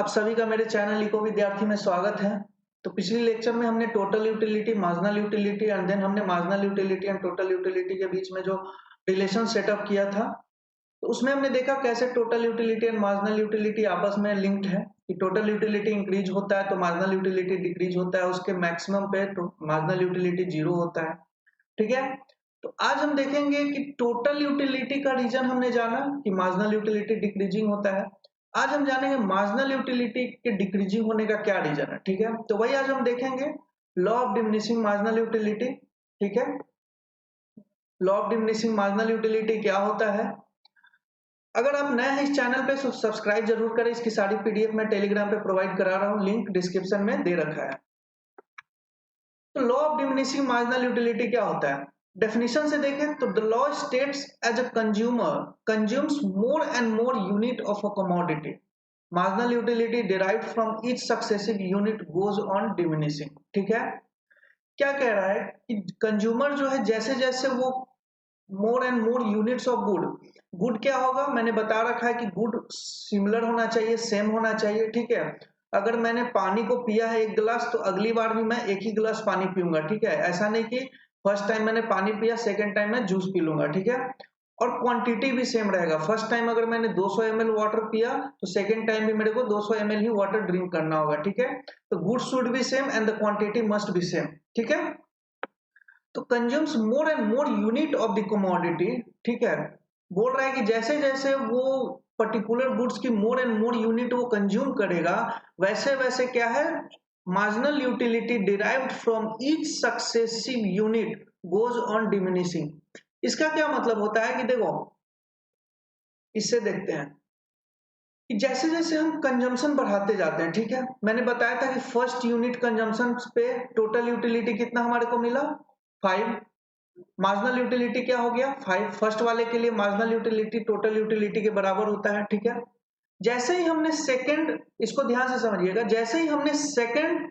सभी का मेरे चैनल इको विद्यार्थी में स्वागत है। तो पिछली लेक्चर में हमने total utility, marginal utility and then हमने marginal utility and total utility के बीच में जो रिलेशन सेटअप किया था, तो उसमें हमने देखा कैसे total utility and marginal utility आपस में लिंक्ड है कि टोटल यूटिलिटी इंक्रीज होता है तो मार्जिनल यूटिलिटी डिक्रीज होता है, उसके मैक्सिमम पे मार्जिनल यूटिलिटी जीरो होता है। ठीक है, तो आज हम देखेंगे कि टोटल यूटिलिटी का रीजन हमने जाना कि मार्जिनल यूटिलिटी डिक्रीजिंग होता है। आज हम जानेंगे मार्जिनल यूटिलिटी के डिक्रीजिंग होने का क्या रीजन है। ठीक है, तो वही आज हम देखेंगे law of diminishing marginal utility. ठीक है, law of diminishing marginal utility क्या होता है। अगर आप नए हैं इस चैनल पे तो सब्सक्राइब जरूर करें। इसकी सारी पीडीएफ मैं टेलीग्राम पे प्रोवाइड करा रहा हूँ, लिंक डिस्क्रिप्शन में दे रखा है। तो law of diminishing marginal utility क्या होता है, डेफिनेशन से देखें तो the law states as a consumer consumes more and more unit of a commodity, marginal utility derived from each successive unit goes on diminishing. ठीक है, क्या कह रहा है कि कंज्यूमर जो है जैसे जैसे वो मोर and more units of good, good क्या होगा मैंने बता रखा है कि गुड सिमिलर होना चाहिए, सेम होना चाहिए। ठीक है, अगर मैंने पानी को पिया है एक गिलास तो अगली बार भी मैं एक ही गिलास पानी पीऊंगा। ठीक है, ऐसा नहीं कि फर्स्ट टाइम मैंने पानी पिया सेकंड टाइम मैं जूस पी लूंगा। ठीक है, और क्वांटिटी भी सेम रहेगा। फर्स्ट टाइम अगर मैंने 200 ml वाटर पिया तो सेकंड टाइम भी मेरे को 200 ml ही वाटर ड्रिंक करना होगा। ठीक है, तो good should be same and the quantity must be same. ठीक है, तो consumes more and more unit of the commodity. ठीक है, बोल रहा है कि जैसे जैसे वो पर्टिकुलर गुड्स की मोर एंड मोर यूनिट वो कंज्यूम करेगा वैसे वैसे क्या है, marginal utility derived from each successive unit goes on diminishing. इसका क्या मतलब होता है कि देखो, इससे देखते हैं कि जैसे जैसे हम कंजम्पशन बढ़ाते जाते हैं। ठीक है, मैंने बताया था कि फर्स्ट यूनिट कंजम्पशन पे टोटल यूटिलिटी कितना हमारे को मिला, 5। मार्जिनल यूटिलिटी क्या हो गया, 5। फर्स्ट वाले के लिए मार्जिनल यूटिलिटी टोटल यूटिलिटी के बराबर होता है। ठीक है, जैसे ही हमने सेकंड, इसको ध्यान से समझिएगा, जैसे ही हमने सेकंड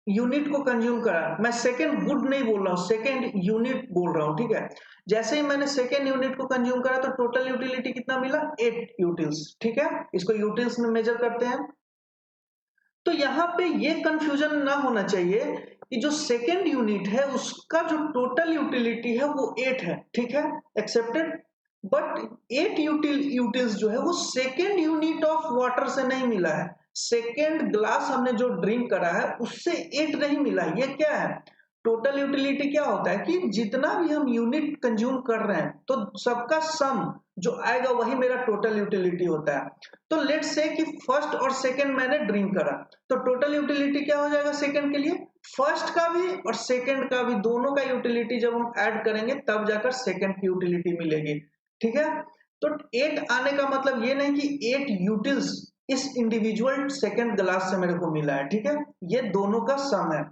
यूनिट को कंज्यूम करा, मैं सेकंड गुड नहीं बोल रहा हूँ, सेकंड यूनिट बोल रहा हूँ। ठीक है, जैसे ही मैंने सेकंड यूनिट को कंज्यूम करा तो टोटल यूटिलिटी कितना मिला, 8 यूटिल्स। ठीक है, इसको यूटिल्स में मेजर करते हैं। तो यहाँ पे ये कंफ्यूजन ना होना चाहिए कि जो सेकेंड यूनिट है उसका जो टोटल यूटिलिटी है वो 8 है। ठीक है, एक्सेप्टेड, बट 8 यूटिल्स जो है वो सेकेंड यूनिट ऑफ वाटर से नहीं मिला है। सेकेंड ग्लास हमने जो ड्रिंक करा है उससे 8 नहीं मिला है। ये क्या है, टोटल यूटिलिटी क्या होता है कि जितना भी हम यूनिट कंज्यूम कर रहे हैं तो सबका सम जो आएगा वही मेरा टोटल यूटिलिटी होता है। तो लेट्स से कि फर्स्ट और सेकंड मैंने ड्रिंक करा तो टोटल यूटिलिटी क्या हो जाएगा सेकंड के लिए, फर्स्ट का भी और सेकंड का भी, दोनों का यूटिलिटी जब हम ऐड करेंगे तब जाकर सेकंड की यूटिलिटी मिलेगी। ठीक है, तो 8 आने का मतलब ये नहीं कि 8 यूटिल्स इस इंडिविजुअल सेकंड ग्लास से मेरे को मिला है। ठीक है, ये दोनों का सम है।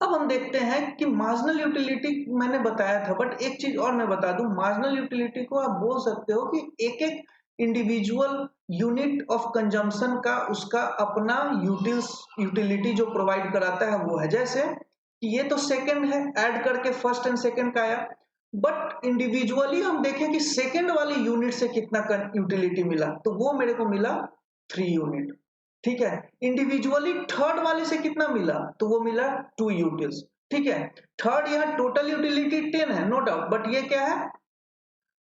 अब हम देखते हैं कि मार्जिनल यूटिलिटी मैंने बताया था, बट एक चीज और मैं बता दूं, मार्जिनल यूटिलिटी को आप बोल सकते हो कि एक एक इंडिविजुअल यूनिट ऑफ कंजम्पशन का उसका अपना यूटिलिटी जो प्रोवाइड कराता है वो है। जैसे कि ये तो सेकंड है, ऐड करके फर्स्ट एंड सेकंड का आया, बट इंडिविजुअली हम देखें कि सेकंड वाली यूनिट से कितना यूटिलिटी मिला तो वो मेरे को मिला 3 यूनिट। ठीक है, इंडिविजुअली थर्ड वाले से कितना मिला तो वो मिला 2 यूटिल्स। ठीक है, थर्ड यहाँ टोटल यूटिलिटी 10 है नो डाउट, बट ये क्या है,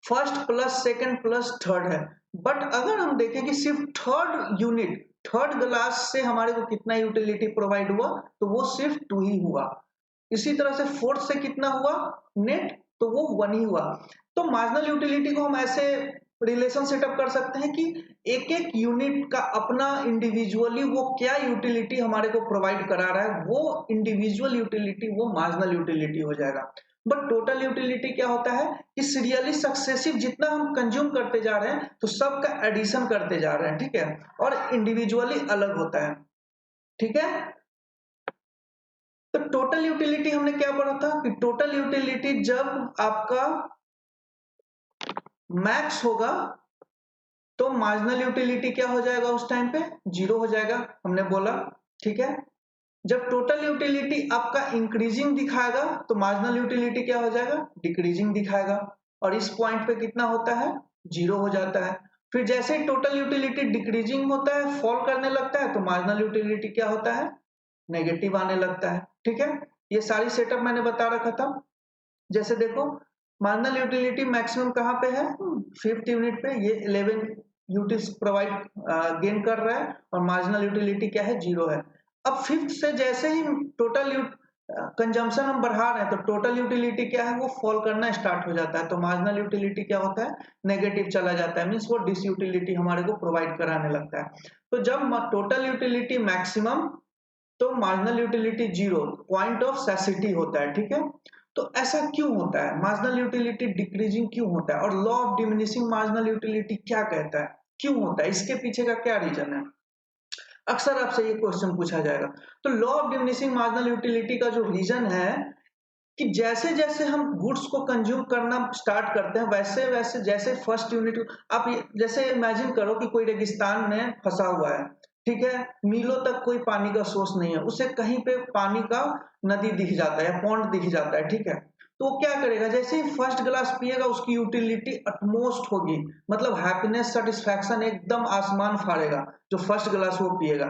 first plus second plus third है। बट अगर हम देखें कि सिर्फ थर्ड यूनिट, थर्ड ग्लास से हमारे को कितना यूटिलिटी प्रोवाइड हुआ तो वो सिर्फ 2 ही हुआ। इसी तरह से फोर्थ से कितना हुआ नेट, तो वो 1 ही हुआ। तो मार्जिनल यूटिलिटी को हम ऐसे रिलेशन सेटअप कर सकते हैं कि एक एक यूनिट का अपना इंडिविजुअली वो क्या यूटिलिटी हमारे को प्रोवाइड करा रहा है, वो इंडिविजुअल यूटिलिटी वो मार्जिनल यूटिलिटी हो जाएगा। बट टोटल यूटिलिटी क्या होता है कि सीरियली सक्सेसिव जितना हम कंज्यूम करते जा रहे हैं तो सबका एडिशन करते जा रहे हैं। ठीक है, और इंडिविजुअली अलग होता है। ठीक है, तो टोटल यूटिलिटी हमने क्या पढ़ा था कि टोटल यूटिलिटी जब आपका मैक्स होगा तो मार्जिनल यूटिलिटी क्या हो जाएगा, उस टाइम पे 0 हो जाएगा, हमने बोला। ठीक है, जब टोटल यूटिलिटी आपका इंक्रीजिंग दिखाएगा तो मार्जिनल यूटिलिटी क्या हो जाएगा, डिक्रीजिंग दिखाएगा, और इस पॉइंट पे कितना होता है, 0 हो जाता है। फिर जैसे ही टोटल यूटिलिटी डिक्रीजिंग होता है, फॉल करने लगता है, तो मार्जिनल यूटिलिटी क्या होता है, नेगेटिव आने लगता है। ठीक है, ये सारी सेटअप मैंने बता रखा था। जैसे देखो, मार्जिनल यूटिलिटी मैक्सिमम कहाँ पे है, 5th यूनिट पे, ये 11 यूटिल्स प्रोवाइड गेन कर रहा है, और मार्जिनल यूटिलिटी क्या है, 0 है। अब 5th से जैसे ही टोटल कंजम्पशन हम बढ़ा रहे हैं, तो टोटल यूटिलिटी क्या है, वो फॉल करना स्टार्ट हो जाता है, तो मार्जिनल यूटिलिटी क्या होता है, नेगेटिव चला जाता है, मीन्स वो डिस यूटिलिटी हमारे को प्रोवाइड कराने लगता है। तो जब टोटल यूटिलिटी मैक्सिमम, तो मार्जिनल यूटिलिटी 0, पॉइंट ऑफ सैसिटी होता है। ठीक है, तो ऐसा क्यों होता है, मार्जिनल यूटिलिटी डिक्रीजिंग क्यों होता है, और law of diminishing marginal utility क्या कहता है, क्यों होता है, इसके पीछे का क्या रीजन है, अक्सर आपसे ये क्वेश्चन पूछा जाएगा। तो law of diminishing marginal utility का जो रीजन है, कि जैसे जैसे हम गुड्स को कंज्यूम करना स्टार्ट करते हैं, वैसे वैसे जैसे फर्स्ट यूनिट, आप जैसे इमेजिन करो कि कोई रेगिस्तान में फंसा हुआ है, ठीक है, मीलों तक कोई पानी का सोर्स नहीं है, उसे कहीं पे पानी का नदी दिख जाता है, पॉन्ड दिख जाता है, ठीक है, तो वो क्या करेगा, जैसे ही फर्स्ट ग्लास पिएगा, उसकी यूटिलिटी अटमोस्ट होगी, मतलब हैप्पीनेस सेटिस्फैक्शन एकदम आसमान फाड़ेगा जो फर्स्ट ग्लास वो पिएगा।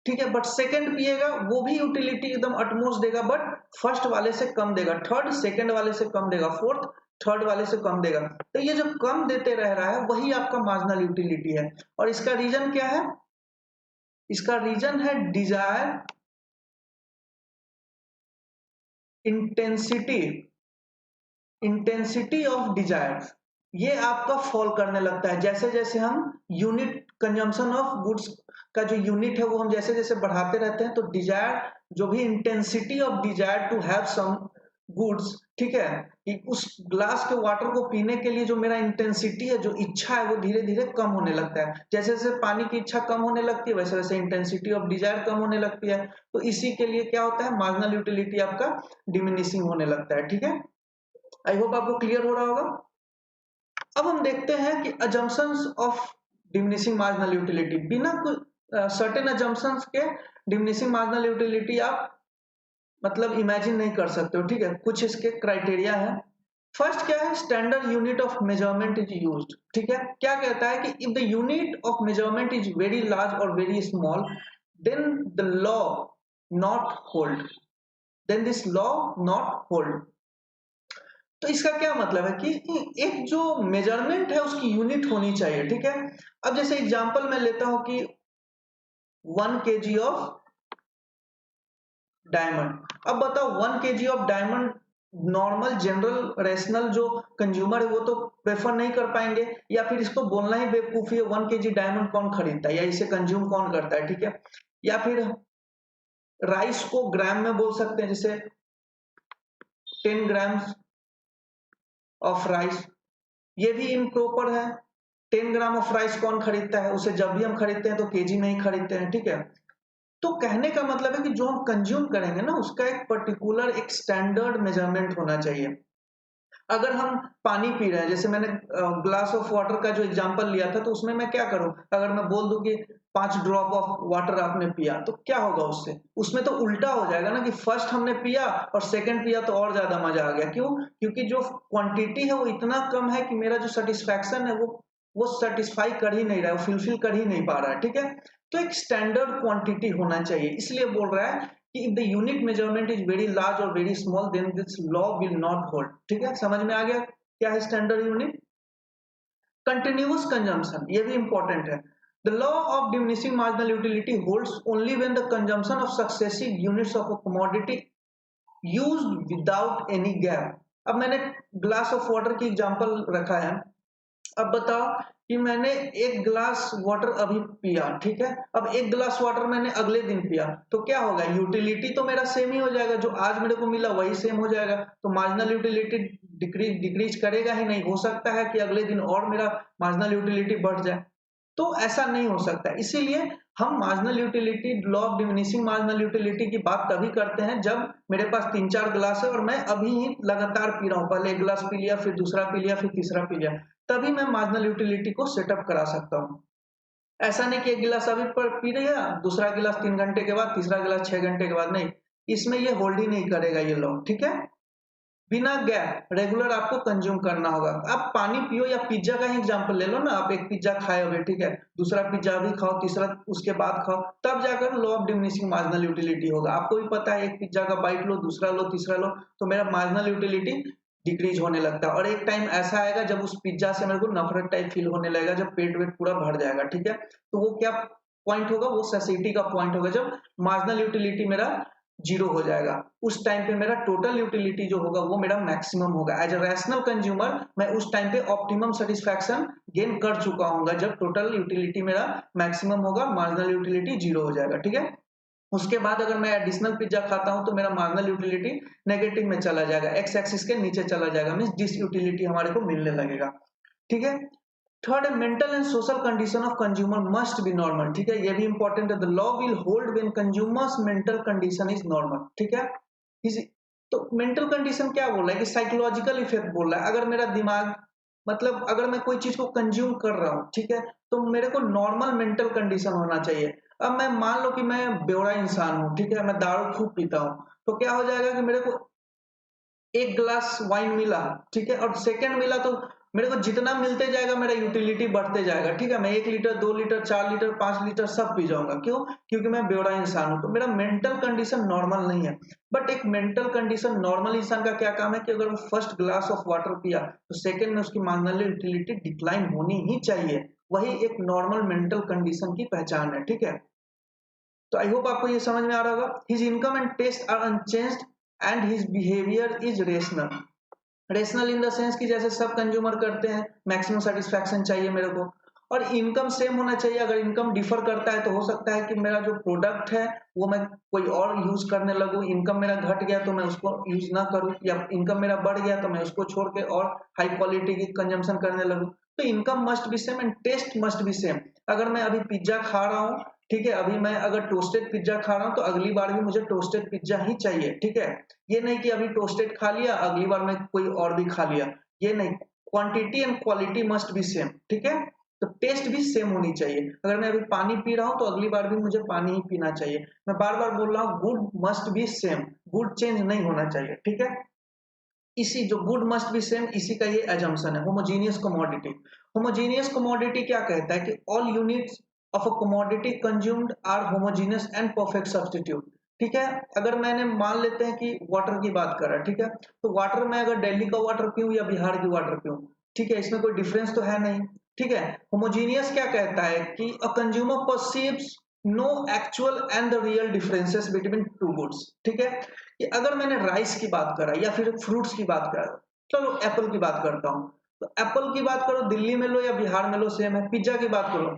ठीक है, बट सेकंड पिएगा, वो भी यूटिलिटी एकदम अटमोस्ट देगा, बट फर्स्ट वाले से कम देगा, थर्ड सेकंड वाले से कम देगा, फोर्थ थर्ड वाले से कम देगा। तो ये जो कम देते रह रहा है, वही आपका मार्जिनल यूटिलिटी है। और इसका रीजन क्या है, इसका रीजन है desire intensity, intensity of desire, ये आपका फॉल करने लगता है जैसे जैसे हम यूनिट कंजम्पशन ऑफ गुड्स का जो यूनिट है, वो हम जैसे जैसे बढ़ाते रहते हैं, तो डिजायर, जो भी intensity of desire to have some goods, ठीक है, कि उस ग्लास के वाटर को पीने के लिए जो मेरा इंटेंसिटी है, जो इच्छा है, वो धीरे धीरे कम होने लगता है। जैसे जैसे पानी की इच्छा कम होने लगती है, वैसे वैसे इंटेंसिटी ऑफ डिजायर कम होने लगती है। तो इसी के लिए क्या होता है, मार्जिनल यूटिलिटी आपका डिमिनिशिंग होने लगता है। ठीक है, आई होप आपको क्लियर हो रहा होगा। अब हम देखते हैं कि assumptions of diminishing marginal utility, बिना कुछ सर्टेन अजम्पशंस के डिमिनिशिंग मार्जिनल यूटिलिटी आप मतलब इमेजिन नहीं कर सकते हो। ठीक है, कुछ इसके क्राइटेरिया है। फर्स्ट क्या है, standard unit of measurement is used. ठीक है, क्या कहता है कि if the unit of measurement is very large or very small, then the law not hold, then this law not hold. तो इसका क्या मतलब है कि एक जो मेजरमेंट है, उसकी यूनिट होनी चाहिए। ठीक है, अब जैसे एग्जांपल मैं लेता हूं कि 1 kg ऑफ डायमंड। अब बताओ, 1 kg of diamond, normal general rational जो कंज्यूमर है, वो तो प्रेफर नहीं कर पाएंगे, या फिर इसको बोलना ही बेवकूफी है, 1 kg डायमंड कौन खरीदता है, या इसे कंज्यूम कौन करता है। ठीक है, या फिर राइस को ग्राम में बोल सकते हैं, जैसे 10 ग्राम ऑफ राइस, ये भी इम्प्रॉपर है। 10 ग्राम ऑफ राइस कौन खरीदता है, उसे जब भी हम खरीदते हैं तो केजी में ही खरीदते हैं। ठीक है, तो कहने का मतलब है कि जो हम कंज्यूम करेंगे ना, उसका एक पर्टिकुलर, एक स्टैंडर्ड मेजरमेंट होना चाहिए। अगर हम पानी पी रहे हैं, जैसे मैंने ग्लास ऑफ वाटर का जो एग्जांपल लिया था, तो उसमें मैं क्या करूं, अगर मैं बोल दूं कि 5 ड्रॉप ऑफ वाटर आपने पिया, तो क्या होगा उससे, उसमें तो उल्टा हो जाएगा ना, कि फर्स्ट हमने पिया और सेकंड पिया तो और ज्यादा मजा आ गया। क्यों, क्योंकि जो क्वांटिटी है वो इतना कम है कि मेरा जो सेटिस्फैक्शन है, वो सेटिस्फाई कर ही नहीं रहा है, वो फुलफिल कर ही नहीं पा रहा है। ठीक है, तो एक स्टैंडर्ड क्वांटिटी होना चाहिए, इसलिए बोल रहा है कि if the unit measurement is very large or very small, then this law will not hold। ठीक है, समझ में आ गया क्या है स्टैंडर्ड यूनिट। कंटिन्यूअस कंजम्पशन, ये भी इंपॉर्टेंट है। The law of diminishing marginal utility holds only when the consumption of successive units of a commodity used without any gap। अब मैंने ग्लास ऑफ वाटर की एग्जांपल रखा है। अब बताओ कि मैंने एक ग्लास वाटर अभी पिया, ठीक है, अब एक ग्लास वाटर मैंने अगले दिन पिया, तो क्या होगा, यूटिलिटी तो मेरा सेम ही हो जाएगा, जो आज मेरे को मिला वही सेम हो जाएगा, तो मार्जिनल यूटिलिटी डिक्रीज करेगा ही नहीं। हो सकता है कि अगले दिन और मेरा मार्जिनल यूटिलिटी बढ़ जाए, तो ऐसा नहीं हो सकता। इसीलिए हम marginal utility, law of diminishing marginal utility की बात तभी करते हैं जब मेरे पास 3-4 ग्लास है और मैं अभी ही लगातार पी रहा हूँ, पहले एक ग्लास पी लिया, फिर दूसरा पी लिया, फिर तीसरा पी लिया, तभी मैं मार्जिनल यूटिलिटी को सेटअप करा सकता हूँ। ऐसा नहीं कि एक गिलास अभी पर पी लिया, दूसरा गिलास 3 घंटे के बाद, तीसरा गिलास 6 घंटे के बाद, नहीं, इसमें ये होल्ड ही नहीं करेगा ये लॉ। ठीक है, बिना गैप रेगुलर आपको कंज्यूम करना होगा। आप पानी पियो या पिज्जा का ही एग्जांपल ले लो ना, आप एक पिज्जा खाए होगे, ठीक है, दूसरा पिज्जा भी खाओ, तीसरा उसके बाद खाओ, तब जाकर law of diminishing marginal utility होगा। आपको भी पता है, एक पिज्जा का बाइट लो, दूसरा लो, तीसरा लो, तो मेरा मार्जिनल यूटिलिटी डिक्रीज होने लगता है। और एक टाइम ऐसा आएगा जब उस पिज्जा से मेरे को नफरत टाइप फील होने लगेगा, जब पेट वेट पूरा भर जाएगा, ठीक है। तो वो क्या पॉइंट होगा, वो सैटिस्फैक्शन का पॉइंट होगा, जब मार्जिनल यूटिलिटी मेरा जीरो हो जाएगा। उस टाइम पे मेरा टोटल यूटिलिटी जो होगा वो मेरा मैक्सिमम होगा। एज अ रैशनल कंज्यूमर मैं उस टाइम पे ऑप्टिमम सेटिस्फैक्शन गेन कर चुका हूँ, जब टोटल यूटिलिटी मेरा मैक्सिमम होगा, मार्जिनल यूटिलिटी जीरो हो जाएगा, ठीक है। उसके बाद अगर मैं एडिशनल पिज्जा खाता हूं तो मेरा मार्जिनल यूटिलिटी नेगेटिव में चला जाएगा, एक्स एक्सिस के नीचे चला जाएगा, मींस डिस यूटिलिटी हमारे को मिलने लगेगा, ठीक है। थर्ड है mental and social condition of consumer must be normal, ठीक है, ये भी इंपॉर्टेंट है। The law will hold when consumers mental condition is normal, ठीक है। तो मेंटल कंडीशन क्या बोल रहा है कि साइकोलॉजिकल इफेक्ट बोल रहा है। अगर मेरा दिमाग, मतलब अगर मैं कोई चीज को कंज्यूम कर रहा हूँ, ठीक है, तो मेरे को नॉर्मल मेंटल कंडीशन होना चाहिए। अब मैं मान लो कि मैं बेवड़ा इंसान हूँ, ठीक है, मैं दारू खूब पीता हूँ, तो क्या हो जाएगा कि मेरे को एक ग्लास वाइन मिला, ठीक है, और सेकंड मिला, तो मेरे को जितना मिलते जाएगा मेरा यूटिलिटी बढ़ते जाएगा, ठीक है। मैं 1 लीटर 2 लीटर 4 लीटर 5 लीटर सब पी जाऊंगा, क्यों? क्योंकि मैं बेवड़ा इंसान हूं, तो मेरा मेंटल कंडीशन नॉर्मल नहीं है। बट एक मेंटल कंडीशन नॉर्मल इंसान का क्या काम है कि अगर वो फर्स्ट ग्लास ऑफ वाटर पिया तो सेकेंड में उसकी मार्जिनल यूटिलिटी डिक्लाइन होनी ही चाहिए। वही एक नॉर्मल मेंटल कंडीशन की पहचान है, ठीक है। तो आई होप आपको ये समझ में आ रहा होगा। His income and taste are unchanged and his behaviour is rational. Rational in the sense कि जैसे सब कंज्यूमर करते हैं, मैक्सिमम सेटिस्फैक्शन चाहिए मेरे को, और इनकम सेम होना चाहिए। अगर इनकम डिफर करता है तो हो सकता है कि मेरा जो प्रोडक्ट है वो मैं कोई और यूज करने लगूं, इनकम मेरा घट गया तो मैं उसको यूज ना करूं, या इनकम मेरा बढ़ गया तो मैं उसको छोड़ के और हाई क्वालिटी की कंजम्पशन करने लगूं। तो income must be same and taste must be same. अगर मैं अभी पिज्जा खा रहा हूँ, ठीक है, अभी मैं अगर टोस्टेड पिज्जा खा रहा हूँ तो अगली बार भी मुझे टोस्टेड पिज्जा ही चाहिए, ठीक है। ये नहीं कि अभी टोस्टेड खा लिया अगली बार में कोई और भी खा लिया, ये नहीं। Quantity and quality must be same, ठीक है। तो टेस्ट भी सेम होनी चाहिए। अगर मैं अभी पानी पी रहा हूं तो अगली बार भी मुझे पानी ही पीना चाहिए। मैं बार बार बोल रहा हूँ, good must be same, good change नहीं होना चाहिए, ठीक है। इसी जो गुड मस्ट बी सेम, इसी का ये एजम्पशन है। होमोजीनियस कमोडिटी, होमोजीनियस कमोडिटी क्या कहता है कि all units of a commodity consumed are homogeneous and perfect substitute, ठीक है। अगर मैंने मान लेते हैं कि वाटर की बात कर रहा है, ठीक है, तो वाटर में अगर दिल्ली का वाटर पीऊं या बिहार की वाटर पीऊं, ठीक है, इसमें कोई डिफरेंस तो है नहीं, ठीक है। होमोजीनियस क्या कहता है कि a consumer perceives no actual and the real differences between two goods, ठीक है। कि अगर मैंने राइस की बात करा या फिर फ्रूट्स की बात करा, चलो एप्पल की बात करता हूँ, तो एप्पल की बात करो दिल्ली में लो या बिहार में लो सेम है। पिज्जा की बात करो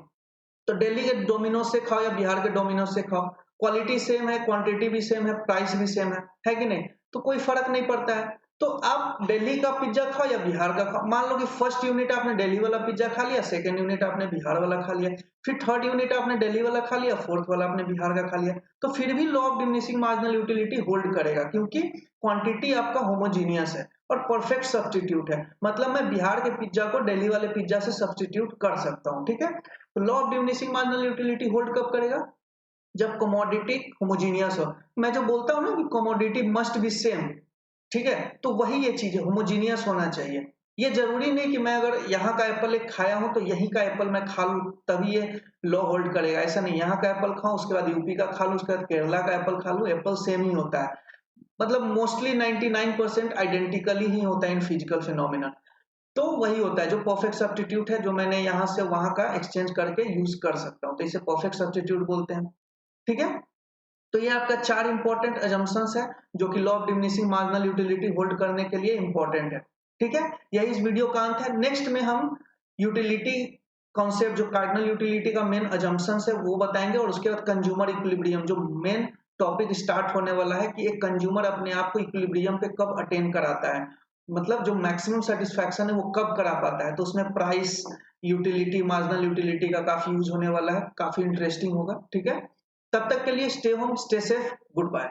तो दिल्ली के डोमिनोज से खाओ या बिहार के डोमिनोज से खाओ, क्वालिटी सेम है, क्वांटिटी भी सेम है, प्राइस भी सेम है कि नहीं? तो कोई फर्क नहीं पड़ता है। तो आप दिल्ली का पिज्जा खाओ या बिहार का खाओ, मान लो कि फर्स्ट यूनिट आपने दिल्ली वाला पिज्जा खा लिया, सेकंड यूनिट आपने बिहार वाला खा लिया, फिर थर्ड यूनिट आपने दिल्ली वाला खा लिया, फोर्थ वाला आपने बिहार का खा लिया, तो फिर भी law of diminishing marginal utility hold करेगा, क्योंकि क्वांटिटी आपका होमोजीनियस है और परफेक्ट सब्स्टिट्यूट है। मतलब मैं बिहार के पिज्जा को दिल्ली वाले पिज्जा से सब्स्टिट्यूट कर सकता हूँ, ठीक है। तो law of diminishing marginal utility hold कब करेगा? जब कमोडिटी होमोजीनियस हो। मैं जो बोलता हूँ ना कि कमोडिटी मस्ट बी सेम, ठीक है, तो वही ये चीज है, होमोजीनियस होना चाहिए। ये जरूरी नहीं कि मैं अगर यहाँ का एप्पल एक खाया हूं तो यहीं का एप्पल मैं खा लूं तभी ये लॉ होल्ड करेगा, ऐसा नहीं। यहाँ का एप्पल खाऊं उसके बाद यूपी का खा लूं उसके बाद केरला का एप्पल खा लूं, एप्पल सेम ही होता है। मतलब मोस्टली 99% आइडेंटिकली ही होता है इन फिजिकल फिनोमिना। तो वही होता है जो परफेक्ट सब्स्टिट्यूट है, जो मैंने यहाँ से वहां का एक्सचेंज करके यूज कर सकता हूँ, तो इसे परफेक्ट सब्स्टिट्यूट बोलते हैं, ठीक है। तो ये आपका 4 इंपॉर्टेंट अजम्पशंस है जो कि law of diminishing marginal utility hold करने के लिए इंपॉर्टेंट है, ठीक है। यही इस वीडियो का अंत है। नेक्स्ट में हम यूटिलिटी कॉन्सेप्ट, जो कार्डिनल यूटिलिटी का मेन अजम्पशंस है वो बताएंगे, और उसके बाद कंज्यूमर इक्विलिब्रियम, जो मेन टॉपिक स्टार्ट होने वाला है कि एक कंज्यूमर अपने आप को इक्विलिब्रियम पे कब अटेन कराता है, मतलब जो मैक्सिमम सेटिस्फैक्शन है वो कब करा पाता है। तो उसमें प्राइस, यूटिलिटी, मार्जिनल यूटिलिटी का काफी यूज होने वाला है, काफी इंटरेस्टिंग होगा, ठीक है। तब तक के लिए stay home, stay safe, good bye.